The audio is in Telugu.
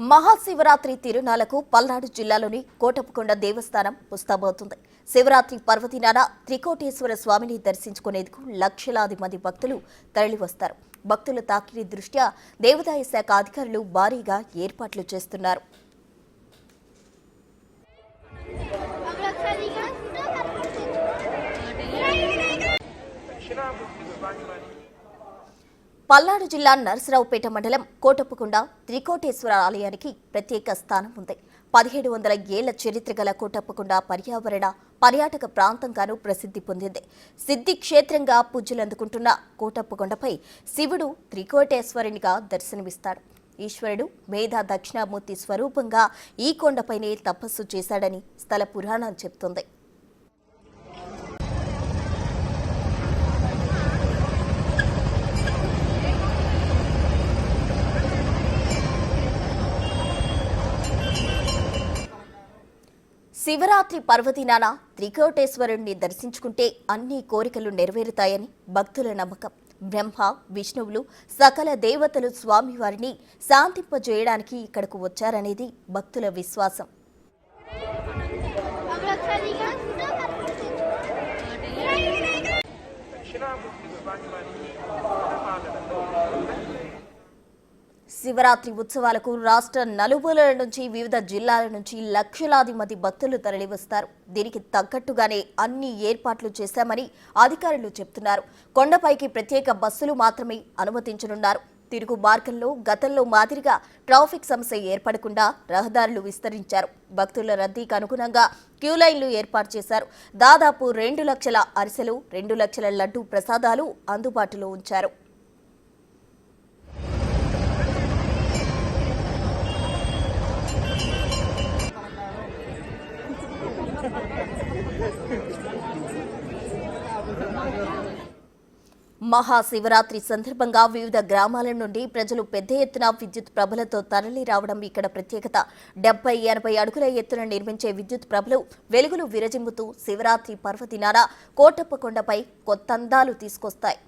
మహాశివరాత్రి తిరునాళ్లకు పల్నాడు జిల్లాలోని కోటప్పకొండ దేవస్థానం ముస్తాబవుతుంది. శివరాత్రి పర్వదినాన త్రికోటేశ్వర స్వామిని దర్శించుకునేందుకు లక్షలాది మంది భక్తులు తరలివస్తారు. భక్తుల తాకిడి దృష్ట్యా దేవాదాయ శాఖ అధికారులు భారీగా ఏర్పాట్లు చేస్తున్నారు. పల్నాడు జిల్లా నరసరావుపేట మండలం కోటప్పకొండ త్రికోటేశ్వర ఆలయానికి ప్రత్యేక స్థానం ఉంది. 1700 ఏళ్ల చరిత్ర గల కోటప్పకొండ పర్యాటక ప్రాంతంగాను ప్రసిద్ధి పొందింది. సిద్ధి క్షేత్రంగా పూజలందుకుంటున్న కోటప్పకొండపై శివుడు త్రికోటేశ్వరునిగా దర్శనమిస్తాడు. ఈశ్వరుడు మేధా దక్షిణామూర్తి స్వరూపంగా ఈ కొండపైనే తపస్సు చేశాడని స్థల పురాణం చెబుతోంది. శివరాత్రి పర్వదినాన త్రికోటేశ్వరుణ్ణి దర్శించుకుంటే అన్ని కోరికలు నెరవేరుతాయని భక్తుల నమ్మకం. బ్రహ్మ, విష్ణువులు, సకల దేవతలు స్వామివారిని శాంతింపజేయడానికి ఇక్కడకు వచ్చారనేది భక్తుల విశ్వాసం. శివరాత్రి ఉత్సవాలకు రాష్ట్ర నలుమూలల నుంచి వివిధ జిల్లాల నుంచి లక్షలాది మంది భక్తులు తరలివస్తారు. దీనికి తగ్గట్టుగానే అన్ని ఏర్పాట్లు చేశామని అధికారులు చెబుతున్నారు. కొండపైకి ప్రత్యేక బస్సులు మాత్రమే అనుమతించనున్నారు. తిరుగు మార్గంలో గతంలో మాదిరిగా ట్రాఫిక్ సమస్య ఏర్పడకుండా రహదారులు విస్తరించారు. భక్తుల రద్దీకి అనుగుణంగా క్యూలైన్లు ఏర్పాటు చేశారు. దాదాపు 2 లక్షల అరిసెలు, 2 లక్షల లడ్డూ ప్రసాదాలు అందుబాటులో ఉంచారు. మహాశివరాత్రి సందర్భంగా వివిధ గ్రామాల నుండి ప్రజలు పెద్ద ఎత్తున విద్యుత్ ప్రభలతో తరలి రావడం ఇక్కడ ప్రత్యేకత. 70-80 అడుగుల ఎత్తున నిర్మించే విద్యుత్ ప్రభలు వెలుగులు విరజిమ్ముతూ శివరాత్రి పర్వదినాన కోటప్పకొండపై కొత్త అందాలు తీసుకొస్తాయి.